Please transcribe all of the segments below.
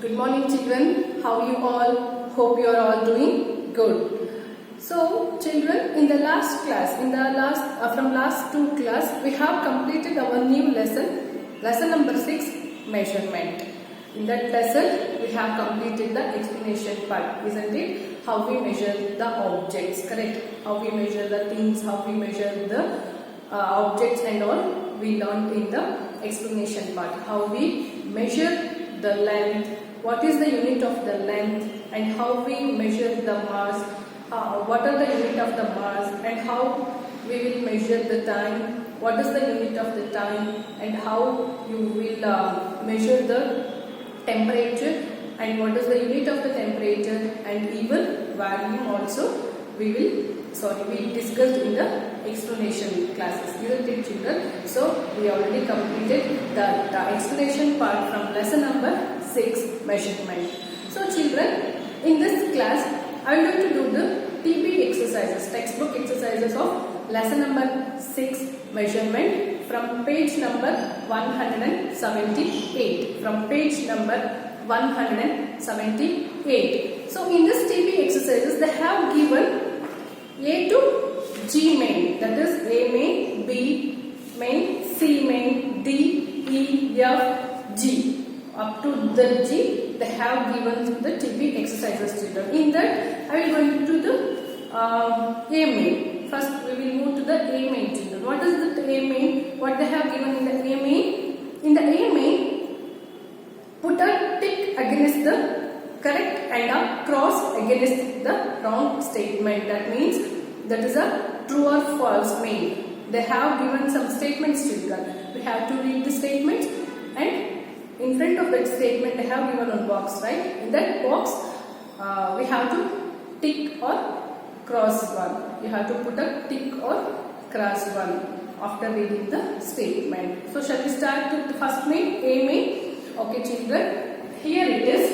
Good morning, children. How are you all? Hope you are all doing good. So, children, in the last class, from last two class, we have completed our new lesson number 6, measurement. In that lesson, we have completed the explanation part, isn't it? How we measure the objects, correct? How we measure the things, how we measure the objects and all. We learned in the explanation part. How we measure the length, what is the unit of the length, and how we measure the mass, what are the unit of the mass, and how we will measure the time, what is the unit of the time, and how you will measure the temperature, and what is the unit of the temperature, and even volume also we discussed in the explanation classes, isn't it, children? So we already completed the explanation part from lesson number 6, measurement. So children, in this class I am going to do the TB exercises, textbook exercises of lesson number 6, measurement, from page number 178. From page number 178. So in this TB exercises, they have given A to G main, that is A main, B main, C main, D, E, F, G. Up to the G, they have given the TB exercises, children. In that, I will go to the A main. First, we will move to the A main, children. What is the A main? What they have given in the A main? In the A main, put a tick against the correct and a cross against the wrong statement. That means that is a true or false main. They have given some statements, children. We have to read the statements, and in front of that statement they have given a box, right? In that box we have to tick or cross one. You have to put a tick or cross one after reading the statement. So shall we start with the first main, A main? Okay, children, here it is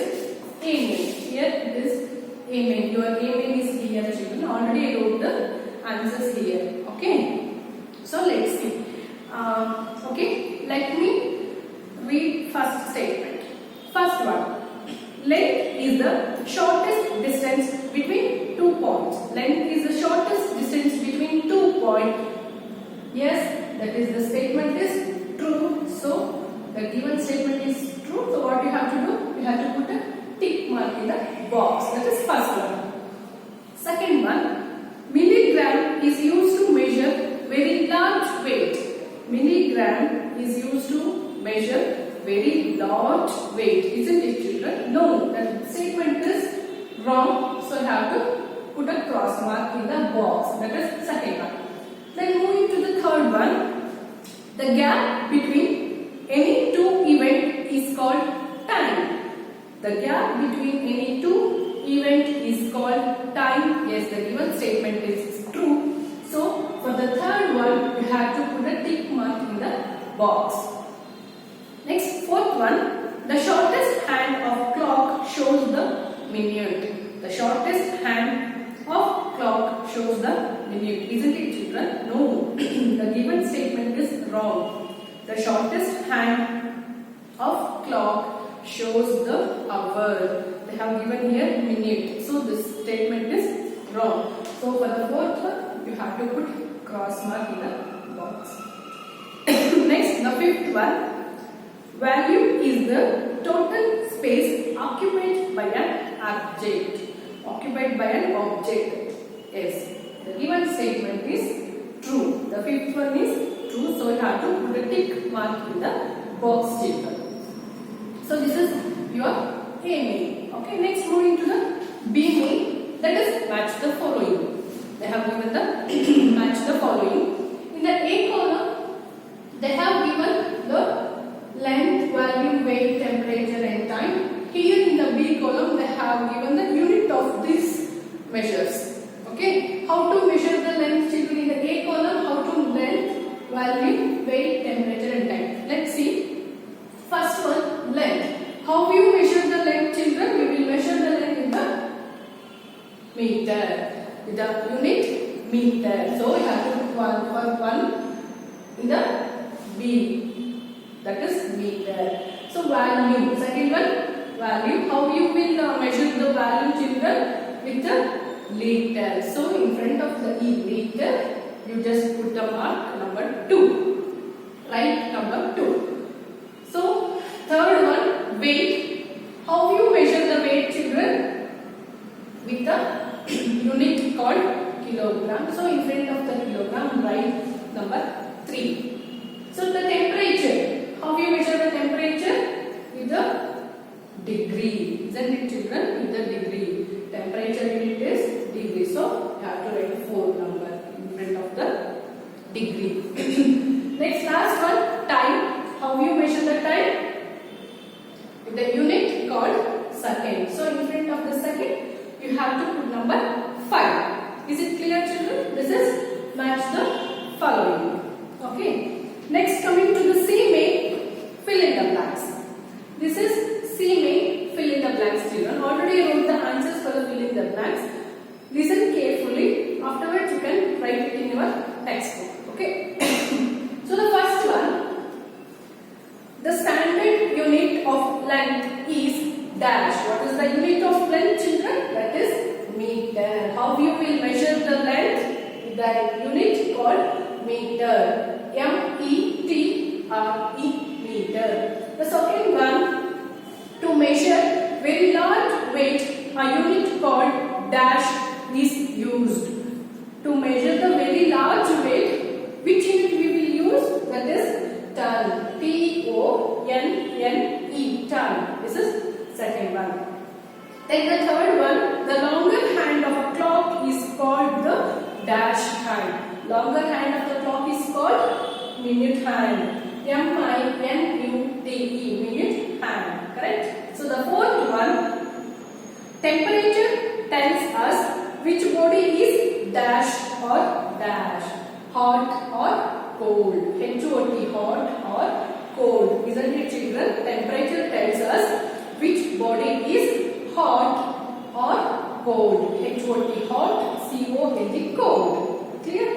A main. Here it is A main. Your A main is here, children. Already I wrote the answers here. Okay. So let's see. Okay, let me read first statement. First one. Length is the shortest distance between 2 points. Length is the shortest distance between 2 points. Yes, that is the statement is true. So the given statement is true. So what you have to do? You have to put a tick mark in the box. That is first one. Second one. Milligram is used to measure very large weight. Milligram is used to measure very large weight. Isn't it, children? No, that statement is wrong. So you have to put a cross mark in the box. That is second one. Then moving to the third one. The gap between any two events is called time. The gap between any two events is called time. Yes, the given statement is true. So for the third one, you have to put a tick mark in the box. Next, fourth one. The shortest hand of clock shows the minute. The shortest hand of clock shows the minute. Isn't it, children? No. The given statement is wrong. The shortest hand of clock shows the hour. They have given here minute. So this statement is wrong. So for the fourth one, you have to put cross mark in the box. Next, the fifth one. Volume is the total space occupied by an object. Occupied by an object. Yes. The given statement is true. The fifth one is true. So you have to put a tick mark in the box, children. So this is your A main. Okay. Next, moving to the B main. That is match the following. They have given the match the following. In the A column, they have given the length, volume, weight, temperature and time. Here in the B column, they have given the unit of these measures. Okay. How to measure the length, children? In the A column, how to length, volume, weight, temperature and time. Let's see. First one, length. How you measure the length, children? We will measure the length in the meter. With the unit meter. So we have to put one in the B. That is meter. So volume. Second one, value. How you will measure the value, children? With the liter. So in front of the liter, you just put the mark number 2. Right, number 2. So third one, weight. How you measure the weight, children? With the unit called kilogram. So in front of the kilogram, write number 3. So the temperature. How you measure the temperature? With the degree. Isn't it, children? With the degree. Temperature unit is degree. So you have to write 4 number in front of the degree. Next, last one, time. How you measure the time? With the unit called second. So in front of the second, you have to put number 5. Is it clear, children? This is match the following. Okay. Next, coming to the C main, fill in the blanks. This is C main, fill in the blanks, children. Already I wrote the answers for the fill in the blanks. Listen carefully. Afterwards, you can write it in your textbook. Okay. So the first one, the standard unit of length is dash. What is the unit of length, children? That is meter. How you will measure the length? The unit called meter. M-E-T-R-E, meter. The second one, to measure very large weight, a unit called dash is used. To measure the very large weight, which unit we will use? That is ton. T-O-N-N-E, ton. This is second one. Then the third one, the longer hand of a clock is called the dash hand. Longer hand of the clock is called minute hand. M-I-N-U-T-E, minute hand. Correct? So the fourth one, temperature tells us which body is dash or dash. Hot or cold. H-O-T, hot or cold. Isn't it, children? Temperature tells us which body is hot or cold. H-O-T, hot. C-O-L-D, cold. Clear?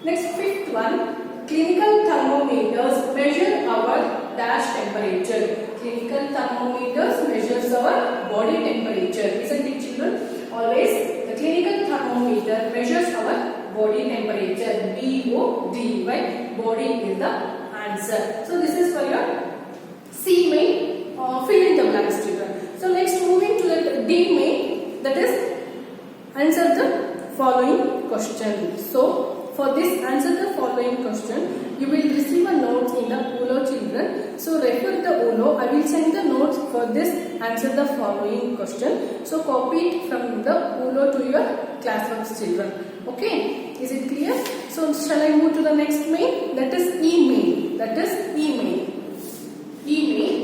Next, fifth one, clinical thermometers measure our dash temperature. Clinical thermometers measures our body temperature. Isn't it, children? Always the clinical thermometer measures our body temperature. B-O-D-Y. Body is the answer. So this is for your C main, fill in the blanks, children. So next, moving to the D main, that is answer the following question. So for this answer the following question, you will receive a note in the UNO, children. So refer the UNO. I will send the notes for this answer the following question. So copy it from the UNO to your classworks, children. Okay, is it clear? So shall I move to the next main? That is E main. That is E main. E main.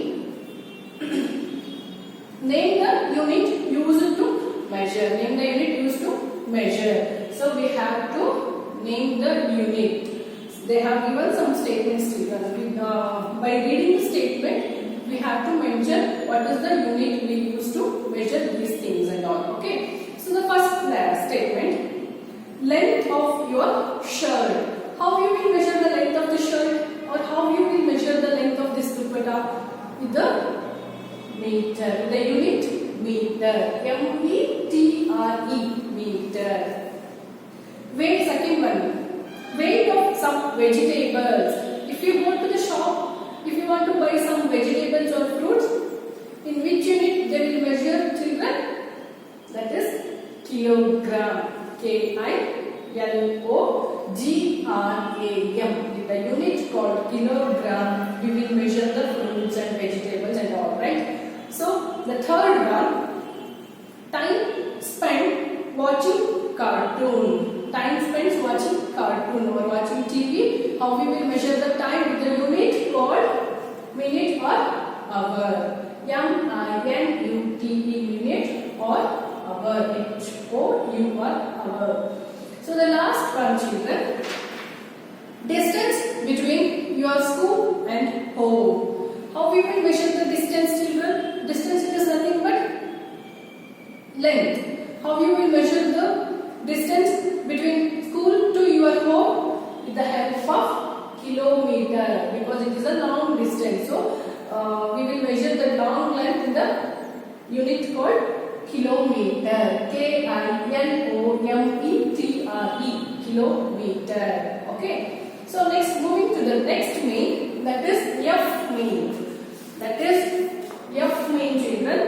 Name the unit used to measure. Name the unit used to measure. So we have to name the unit. They have given some statements, children. By reading the statement, we have to mention what is the unit we use to measure these things and all. Okay. So the first statement, length of your shirt. How you will measure the length of the shirt, or how you will measure the length of this dupatta? With the meter. The unit meter. M-E-T-R-E, meter. Weight, second one, weight of some vegetables. If you go to the shop, if you want to buy some vegetables or fruits, in which unit they will measure, children? That is kilogram. K-I-L-O-G-R-A-M. The unit called kilogram. We will measure the fruits and vegetables and all, right? So the third one, time spent watching cartoon. Time spent watching cartoon or watching TV. How we will measure the time with the unit called minute or hour. M-I-N-U-T-E, minute or hour. H-O-U-R, hour. So the last one, children, distance between your school and home. How we will measure the distance, children? Distance is nothing but length. How you will measure the distance between school to your home? With the help of kilometer, because it is a long distance. So we will measure the long length in the unit called kilometer. Kilometre. Kilometer. Okay. So next, moving to the next main, that is F main. That is F main, children.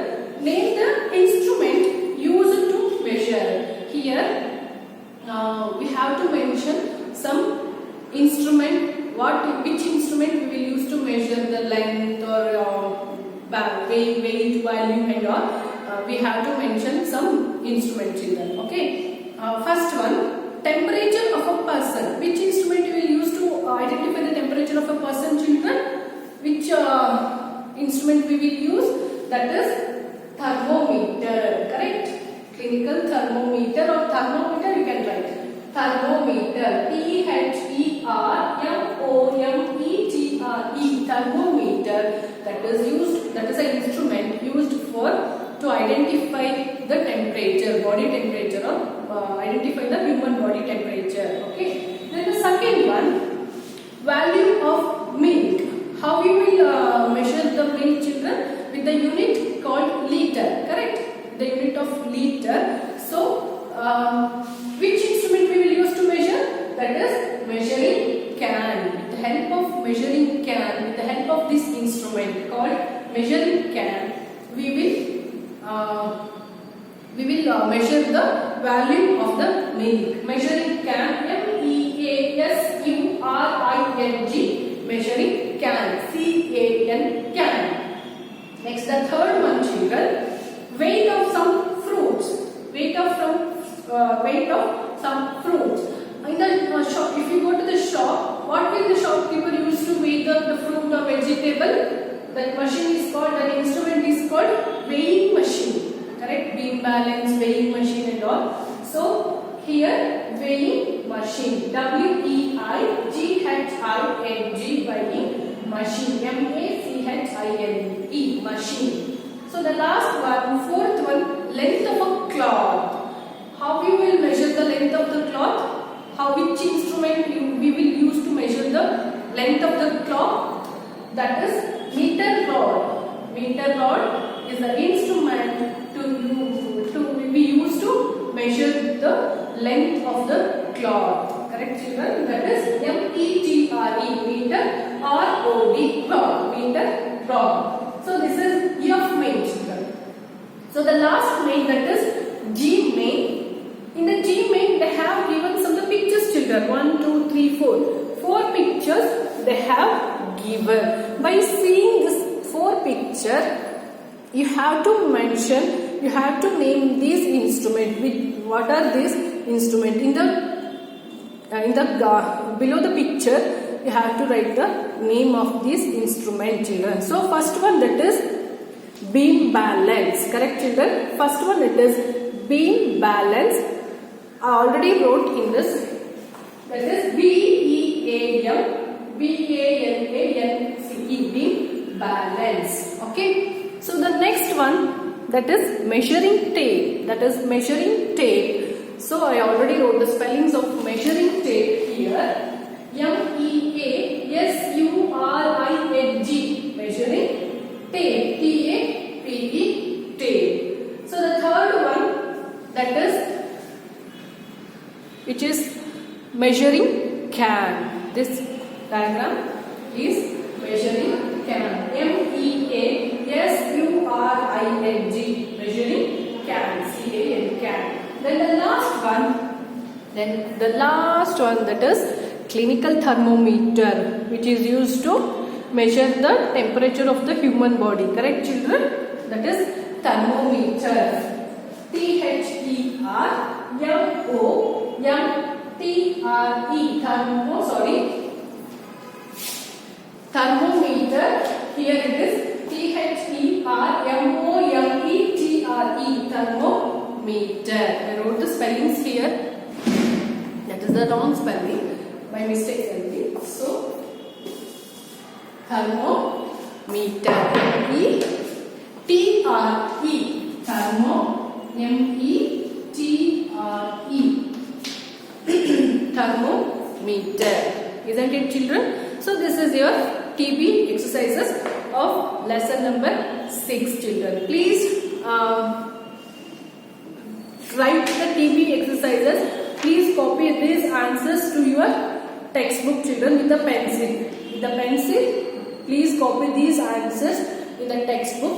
Name the instrument used to measure. Here we have to mention some instrument. Which instrument we will use to measure the length or weight, value and all. We have to mention some instrument, children. Okay. First one, temperature of a person. Which instrument we will use to identify the temperature of a person, children? Which instrument we will use? That is thermometer. Correct? Clinical thermometer or thermometer you can write. Thermometer. Thermometre. Thermometer. That is an instrument used to identify the temperature, body temperature, or identify the human body temperature. Okay. Then the second one, value of milk. How we will measure the milk, children? With the unit called liter. Correct? The unit of liter. So which instrument we will use to measure? That is measuring can. With the help of measuring can, with the help of this instrument called measuring can, we will measure the value of the milk. Measuring can, MEASURING. Measuring can, CAN. Next, the third one, children. Weight of some fruits. Weight of some fruits. In the shop, if you go to the shop, what will the shopkeeper use to weigh the fruit or vegetable? That machine is called, that instrument is called weighing machine. Correct? Beam balance, weighing machine and all. So here weighing machine. WEIGHING, weighing machine. MACHINE, machine. So the last one, fourth one, length of a cloth. How we will measure the length of the cloth? Which instrument we will use to measure the length of the cloth? That is meter rod. Meter rod is the instrument to be used to measure the length of the cloth. Correct, children? That is METRE, meter, ROD, rod, meter rod. So this is F main, children. So the last main, that is G main. In the G main, they have given some of the pictures, children. 1, 2, 3, 4. 4 pictures they have given. By seeing this 4 picture, you have to mention, you have to name these instrument. What are these instrument? Below the picture, you have to write the name of this instrument, children. So first one, that is beam balance. Correct, children? First one, it is beam balance. I already wrote in this. That is BEAMBALANCE, beam balance. Okay. So the next one, that is measuring tape. That is measuring tape. So I already wrote the spellings of measuring tape here. MEASURING, measuring tape. TAPE, tape. So the third one, that is, which is measuring can. This diagram is measuring can. MEASURING, measuring can. CAN. Then the last one, that is clinical thermometer, which is used to measure the temperature of the human body. Correct, children? That is thermometer. Thermometer. Here it is THERMOMETRE, thermometer. I wrote the spellings here. That is the wrong spelling by mistake only. So thermometer. METRE, thermo, METRE, thermometer. Isn't it, children? So this is your TB exercises of lesson number 6, children. Please write the TB exercises. Please copy these answers to your textbook, children, with a pencil. With a pencil, please copy these answers in the textbook.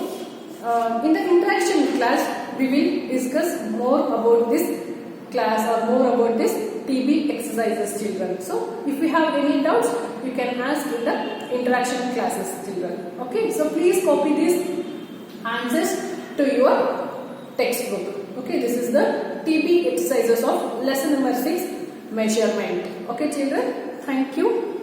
In the interaction class, we will discuss more about this class or more about this TB exercises, children. So, if you have any doubts, you can ask in the interaction classes, children. Okay, so please copy these answers to your textbook. Okay, this is the TB exercises of lesson number 6, measurement. Okay, children, thank you.